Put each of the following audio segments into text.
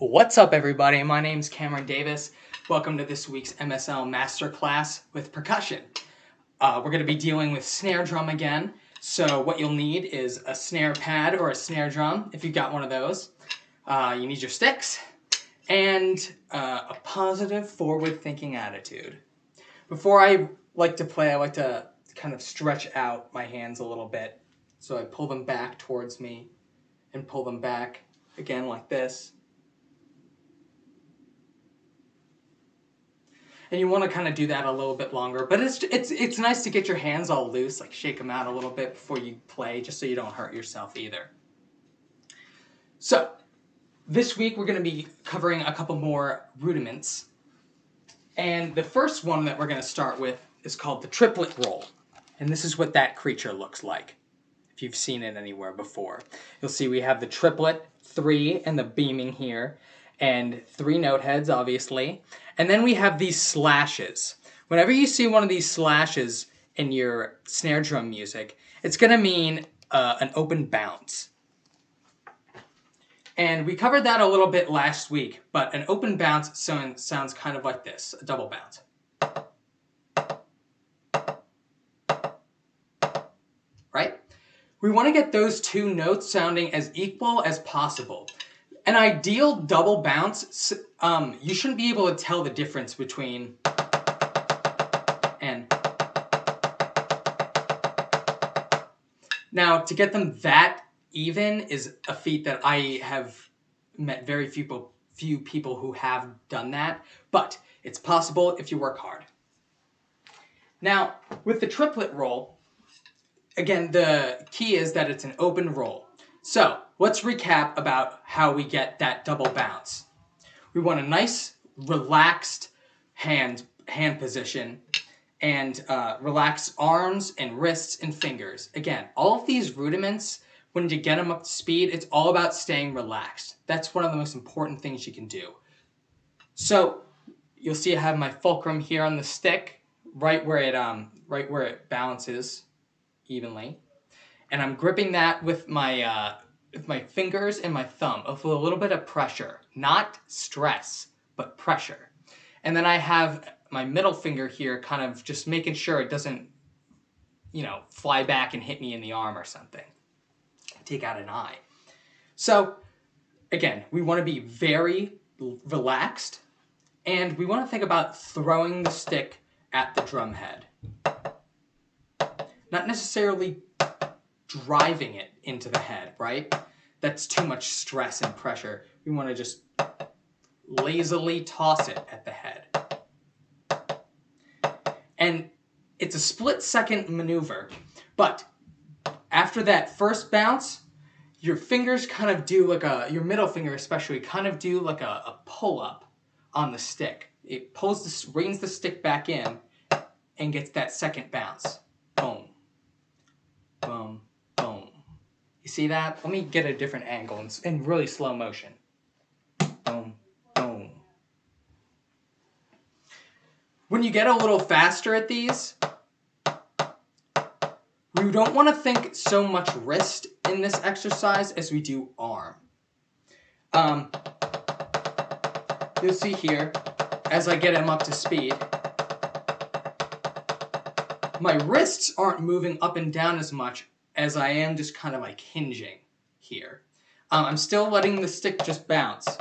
What's up, everybody? My name's Cameron Davis. Welcome to this week's MSL Masterclass with Percussion. We're going to be dealing with snare drum again. So what you'll need is a snare pad or a snare drum, if you've got one of those. You need your sticks and a positive, forward-thinking attitude. Before I like to play, I like to kind of stretch out my hands a little bit. So I pull them back towards me and pull them back again like this. And you want to kind of do that a little bit longer, but it's nice to get your hands all loose, like shake them out a little bit before you play, just so you don't hurt yourself either. So, this week we're going to be covering a couple more rudiments. And the first one that we're going to start with is called the triplet roll. And this is what that creature looks like, if you've seen it anywhere before. You'll see we have the triplet, 3, and the beaming here, and 3 note heads, obviously. And then we have these slashes. Whenever you see one of these slashes in your snare drum music, it's going to mean an open bounce. And we covered that a little bit last week, but an open bounce sounds kind of like this, a double bounce. Right? We want to get those 2 notes sounding as equal as possible. An ideal double bounce, you shouldn't be able to tell the difference between and. Now, to get them that even is a feat that I have met very few people who have done that, but it's possible if you work hard. Now, with the triplet roll, again, the key is that it's an open roll. So, let's recap about how we get that double bounce. We want a nice, relaxed hand position and relaxed arms and wrists and fingers. Again, all of these rudiments, when you get them up to speed, it's all about staying relaxed. That's one of the most important things you can do. So, you'll see I have my fulcrum here on the stick, right where it balances evenly. And I'm gripping that with my fingers and my thumb with a little bit of pressure. Not stress, but pressure. And then I have my middle finger here kind of just making sure it doesn't, fly back and hit me in the arm or something. Take out an eye. So, again, we want to be very relaxed, and we want to think about throwing the stick at the drum head. Not necessarily driving it into the head, right? That's too much stress and pressure. We want to just lazily toss it at the head. And it's a split-second maneuver, but after that first bounce, your fingers kind of do like your middle finger especially, kind of do like a pull-up on the stick. It reins the stick back in and gets that second bounce. Boom. Boom. Boom. You see that? Let me get a different angle in really slow motion. Boom, boom. When you get a little faster at these, we don't want to think so much wrist in this exercise as we do arm. You'll see here, as I get him up to speed, my wrists aren't moving up and down as much as I am just kind of like hinging here. I'm still letting the stick just bounce,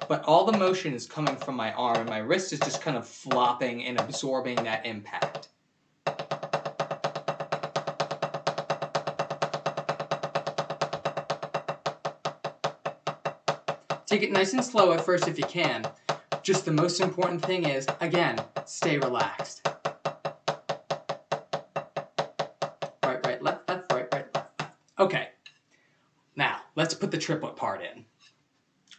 but all the motion is coming from my arm, and my wrist is just kind of flopping and absorbing that impact. Take it nice and slow at first if you can. Just the most important thing is, again, stay relaxed. Right, left, right, left. Okay, now let's put the triplet part in.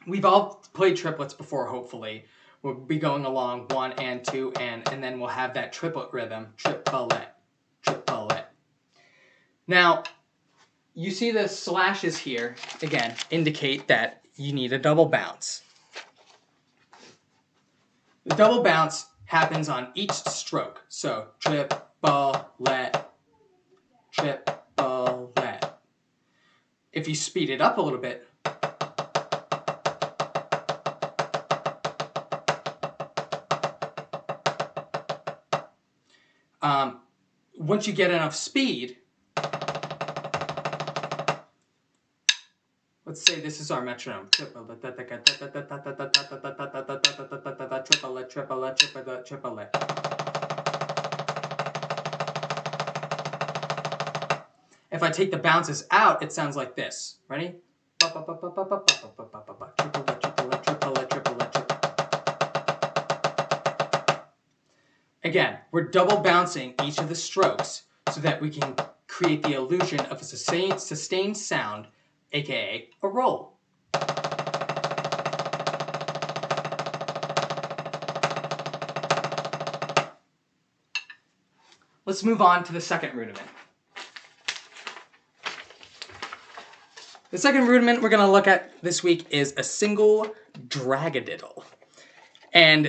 We've all played triplets before, hopefully. We'll be going along 1 and 2 and then we'll have that triplet rhythm, triplet, triplet. Now, you see the slashes here, again, indicate that you need a double bounce. The double bounce happens on each stroke. So, triplet, triplet. If you speed it up a little bit, once you get enough speed, let's say this is our metronome. If I take the bounces out, it sounds like this. Ready? Again, we're double bouncing each of the strokes so that we can create the illusion of a sustained sound, aka a roll. Let's move on to the second rudiment. The second rudiment we're going to look at this week is a single dragadiddle. And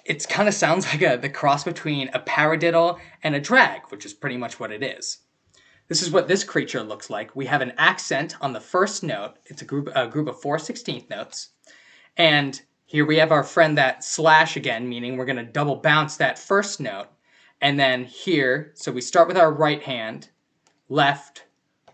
it kind of sounds like the cross between a paradiddle and a drag, which is pretty much what it is. This is what this creature looks like. We have an accent on the first note. It's a group of 4 16th notes. And here we have our friend that slash again, meaning we're going to double bounce that first note. And then here, so we start with our right hand, left,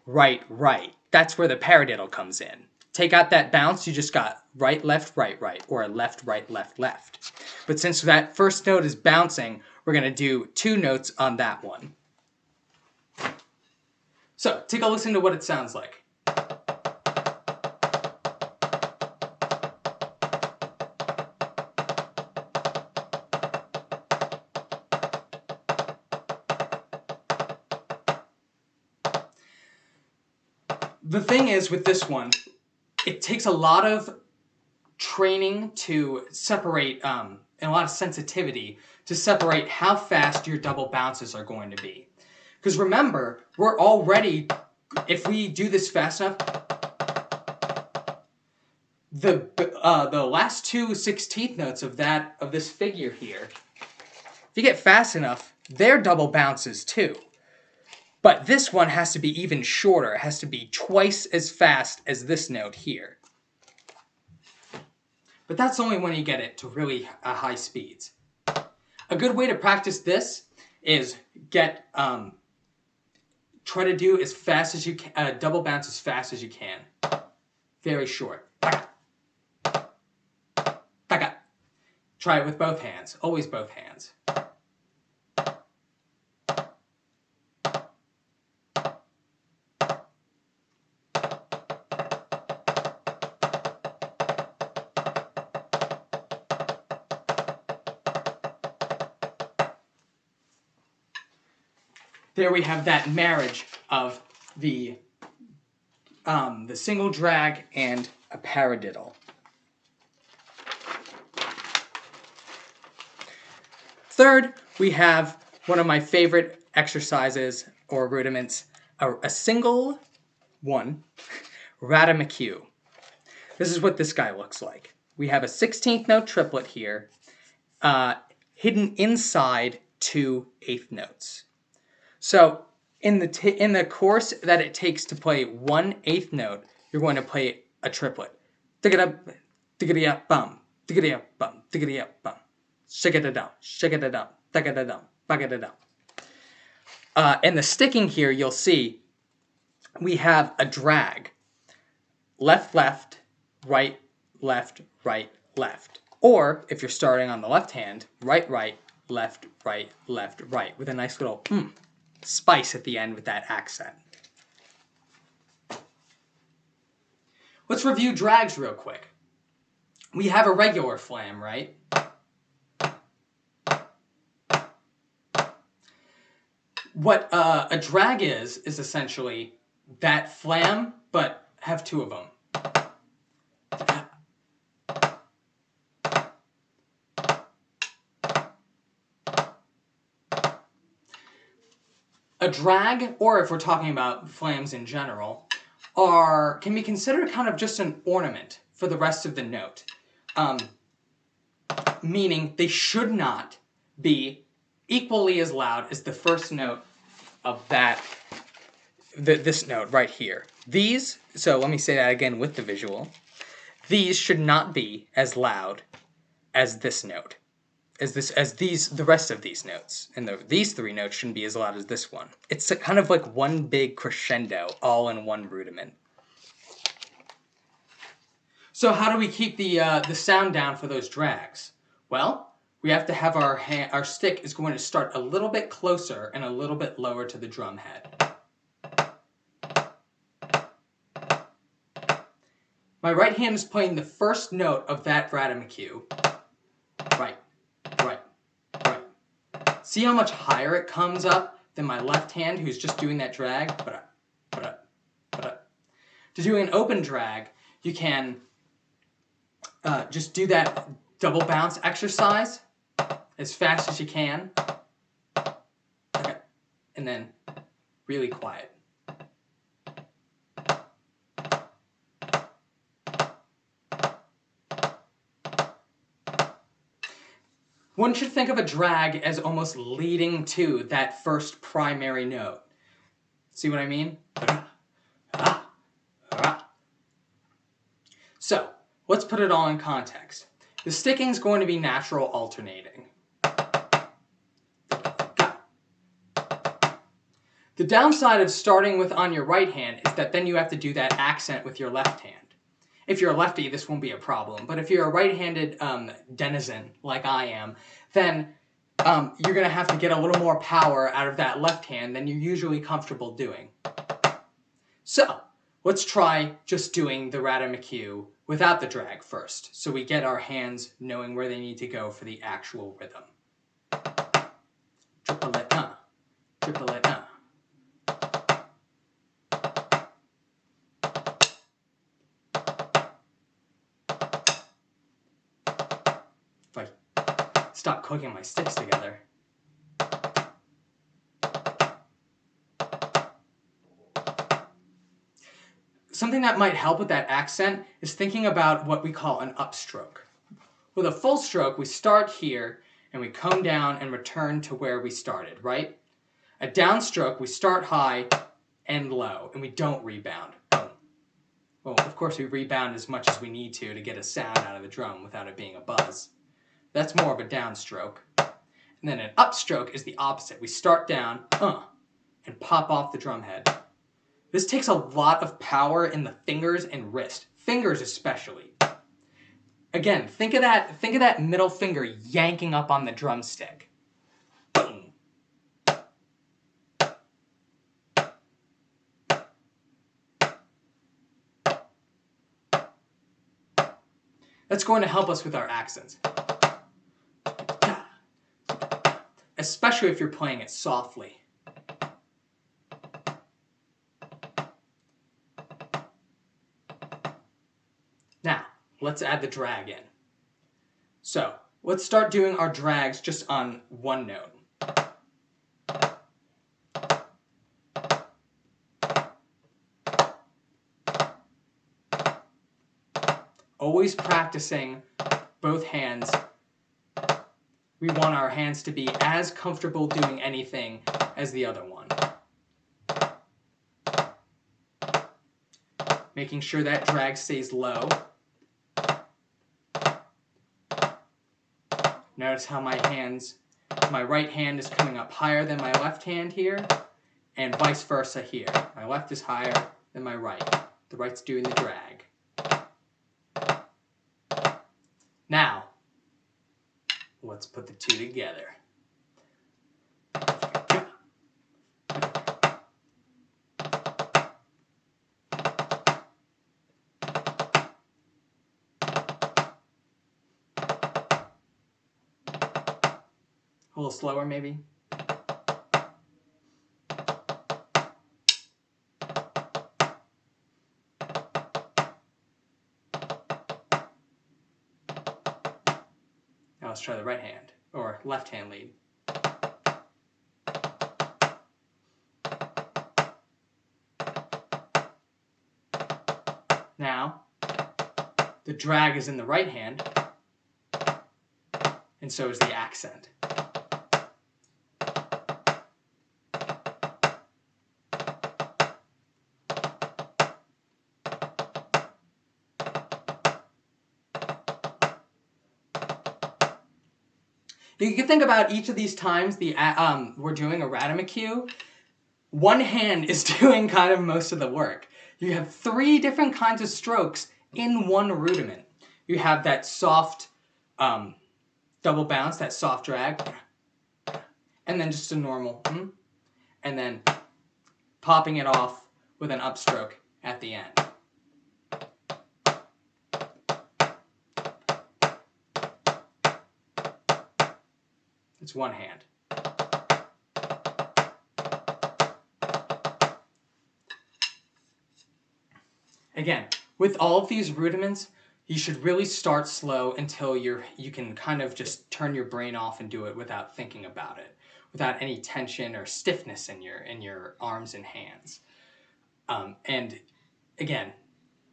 right, right. That's where the paradiddle comes in. Take out that bounce, you just got right, left, right, right, or a left, right, left, left. But since that first note is bouncing, we're going to do 2 notes on that one. So, take a listen to what it sounds like. The thing is with this one, it takes a lot of training to separate, and a lot of sensitivity to separate how fast your double bounces are going to be. Because remember, we're already, if we do this fast enough, the last 2 16th notes of this figure here, if you get fast enough, they're double bounces too. But this one has to be even shorter. It has to be twice as fast as this note here. But that's only when you get it to really high speeds. A good way to practice this is try to do as fast as you can, double bounce as fast as you can. Very short. Try it with both hands. Always both hands. There we have that marriage of the single drag and a paradiddle. Third, we have one of my favorite exercises or rudiments, a single one, Radamakue. This is what this guy looks like. We have a 16th note triplet here, hidden inside 2 8th notes. So in the course that it takes to play 1 8th note, you're going to play a triplet. Dig-a-dub, dig-a-dee-up, bum, dig-a-dee-up, bum, dig-a-dee-up, bum. Shake-a-da-dum, shake-a-da-dum, da-ga-da-dum, ba-ga-da-dum. And the sticking here, you'll see, we have a drag. Left, left, right, left, right, left. Or, if you're starting on the left hand, right, right, left, right, left, right, with a nice little spice at the end with that accent. Let's review drags real quick. We have a regular flam, right? What a drag is essentially that flam, but have 2 of them. A drag, or if we're talking about flams in general, can be considered kind of just an ornament for the rest of the note. Meaning they should not be equally as loud as the first note of this note right here. These, so let me say that again with the visual. These should not be as loud as this note. the rest of these notes. And these three notes shouldn't be as loud as this one. It's kind of like one big crescendo, all in one rudiment. So how do we keep the sound down for those drags? Well, we have to have our stick is going to start a little bit closer and a little bit lower to the drum head. My right hand is playing the first note of that Radamaque. Right, right, right. See how much higher it comes up than my left hand, who's just doing that drag? To do an open drag, you can just do that double bounce exercise as fast as you can. Okay. And then really quiet. One should think of a drag as almost leading to that first primary note. See what I mean? So, let's put it all in context. The sticking is going to be natural alternating. The downside of starting with on your right hand is that then you have to do that accent with your left hand. If you're a lefty, this won't be a problem. But if you're a right-handed denizen, like I am, then you're going to have to get a little more power out of that left hand than you're usually comfortable doing. So, let's try just doing the Radamaque without the drag first, so we get our hands knowing where they need to go for the actual rhythm. Triplet, triplet, If I stop clicking my sticks together. Something that might help with that accent is thinking about what we call an upstroke. With a full stroke, we start here and we come down and return to where we started, right? A downstroke, we start high and low, and we don't rebound. Boom. Well, of course, we rebound as much as we need to get a sound out of the drum without it being a buzz. That's more of a downstroke. And then an upstroke is the opposite. We start down, and pop off the drum head. This takes a lot of power in the fingers and wrist. Fingers especially. Again, think of that middle finger yanking up on the drumstick. Boom. That's going to help us with our accents. Especially if you're playing it softly. Now, let's add the drag in. So, let's start doing our drags just on one note. Always practicing both hands. We want our hands to be as comfortable doing anything as the other one. Making sure that drag stays low. Notice how my right hand is coming up higher than my left hand here, and vice versa here. My left is higher than my right. The right's doing the drag. Now, let's put the two together. A little slower, maybe. Now let's try the right hand, or left hand lead. Now, the drag is in the right hand, and so is the accent. You can think about each of these times we're doing a rhythmic cue. One hand is doing kind of most of the work. You have 3 different kinds of strokes in one rudiment. You have that soft double bounce, that soft drag, and then just a normal, and then popping it off with an upstroke at the end. It's one hand. Again, with all of these rudiments, you should really start slow until you can kind of just turn your brain off and do it without thinking about it, without any tension or stiffness in your arms and hands. And again,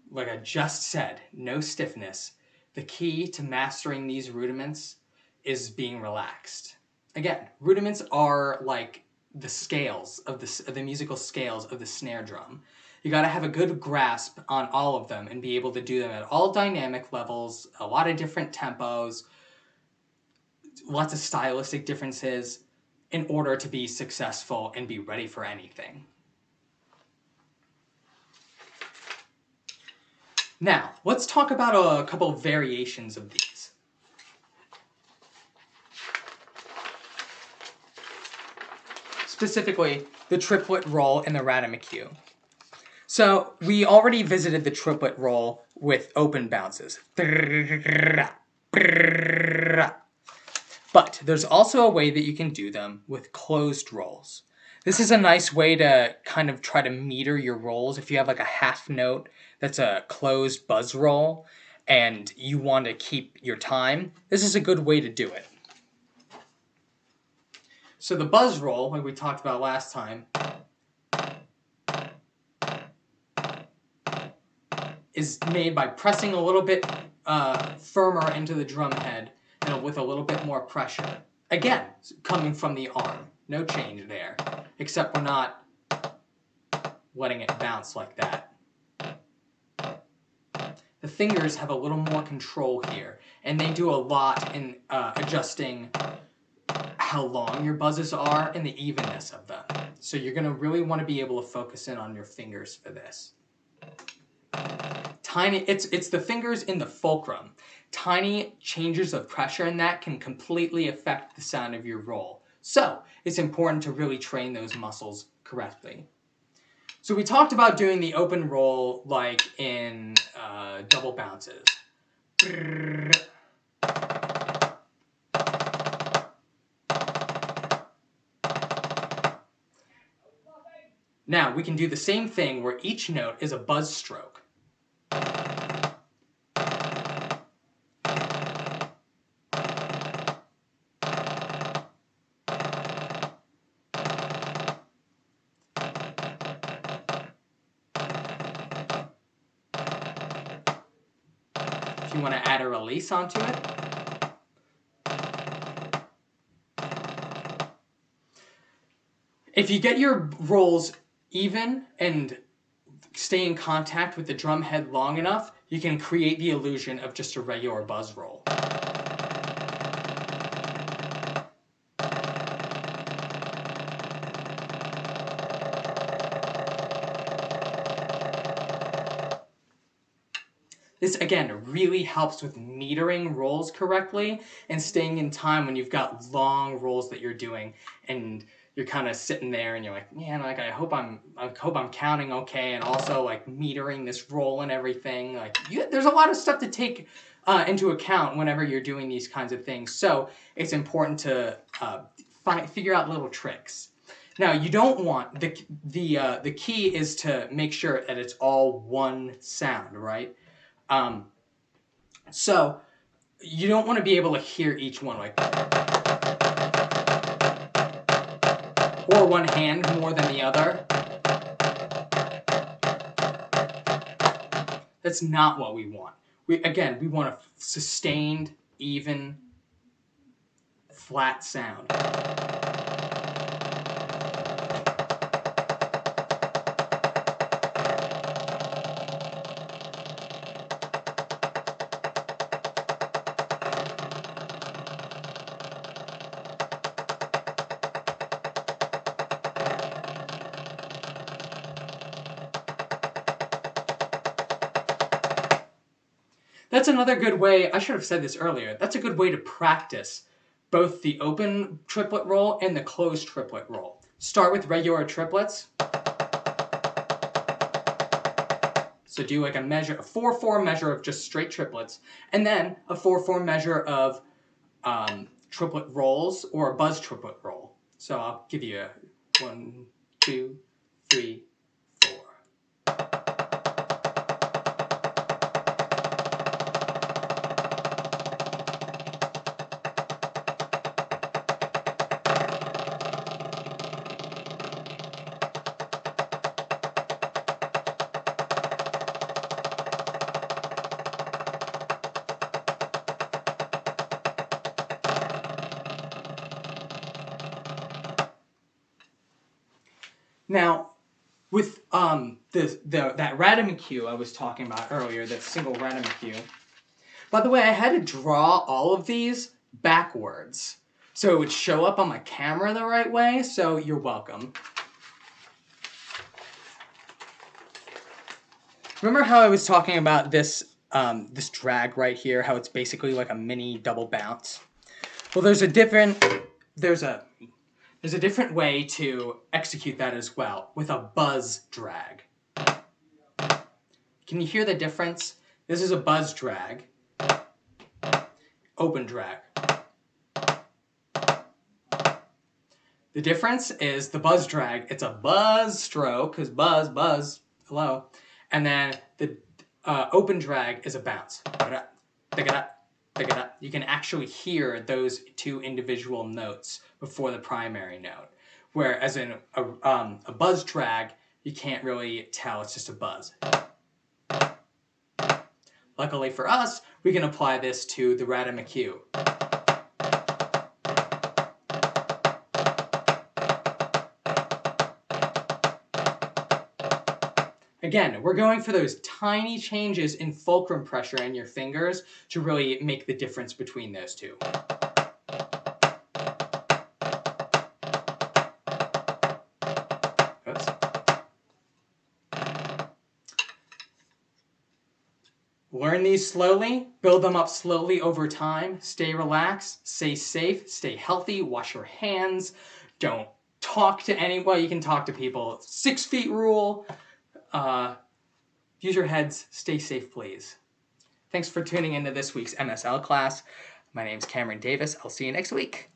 like I just said, no stiffness. The key to mastering these rudiments is being relaxed. Again, rudiments are like the scales of the musical scales of the snare drum. You got to have a good grasp on all of them and be able to do them at all dynamic levels, a lot of different tempos, lots of stylistic differences in order to be successful and be ready for anything. Now, let's talk about a couple of variations of these. Specifically, the triplet roll and the rhythmic cue. So, we already visited the triplet roll with open bounces. But there's also a way that you can do them with closed rolls. This is a nice way to kind of try to meter your rolls. If you have like a half note that's a closed buzz roll and you want to keep your time, this is a good way to do it. So the buzz roll, like we talked about last time, is made by pressing a little bit firmer into the drum head and with a little bit more pressure. Again, coming from the arm. No change there, except we're not letting it bounce like that. The fingers have a little more control here, and they do a lot in adjusting how long your buzzes are and the evenness of them. So you're going to really want to be able to focus in on your fingers for this. It's the fingers in the fulcrum. Tiny changes of pressure in that can completely affect the sound of your roll. So it's important to really train those muscles correctly. So we talked about doing the open roll like in double bounces. Now we can do the same thing where each note is a buzz stroke. If you want to add a release onto it. If you get your rolls even and stay in contact with the drum head long enough, you can create the illusion of just a regular buzz roll. This, again, really helps with metering rolls correctly and staying in time when you've got long rolls that you're doing and you're kind of sitting there and you're like, man, like I hope I'm counting okay, and also like metering this roll and everything. Like there's a lot of stuff to take into account whenever you're doing these kinds of things. So it's important to figure out little tricks. Now you don't want the key is to make sure that it's all one sound, right? So you don't want to be able to hear each one like, or one hand more than the other. That's not what we want. We want a sustained, even, flat sound. That's another good way, I should have said this earlier, that's a good way to practice both the open triplet roll and the closed triplet roll. Start with regular triplets. So do like a 4/4 measure of just straight triplets, and then a 4/4 measure of triplet rolls or a buzz triplet roll. So I'll give you a 1, 2, 3, 4. Now, with that random cue I was talking about earlier, that single random cue. By the way, I had to draw all of these backwards so it would show up on my camera the right way. So you're welcome. Remember how I was talking about this this drag right here? How it's basically like a mini double bounce. Well, there's a different way to execute that as well, with a buzz drag. Can you hear the difference? This is a buzz drag. Open drag. The difference is the buzz drag, it's a buzz stroke, because buzz, hello. And then the open drag is a bounce. You can actually hear those two individual notes before the primary note. Whereas in a buzz drag, you can't really tell, it's just a buzz. Luckily for us, we can apply this to the random cue. Again, we're going for those tiny changes in fulcrum pressure in your fingers to really make the difference between those two. Oops. Learn these slowly, build them up slowly over time, stay relaxed, stay safe, stay healthy, wash your hands, don't talk to anyone. Well, you can talk to people. 6 feet rule. Use your heads. Stay safe, please. Thanks for tuning into this week's MSL class. My name's Cameron Davis. I'll see you next week.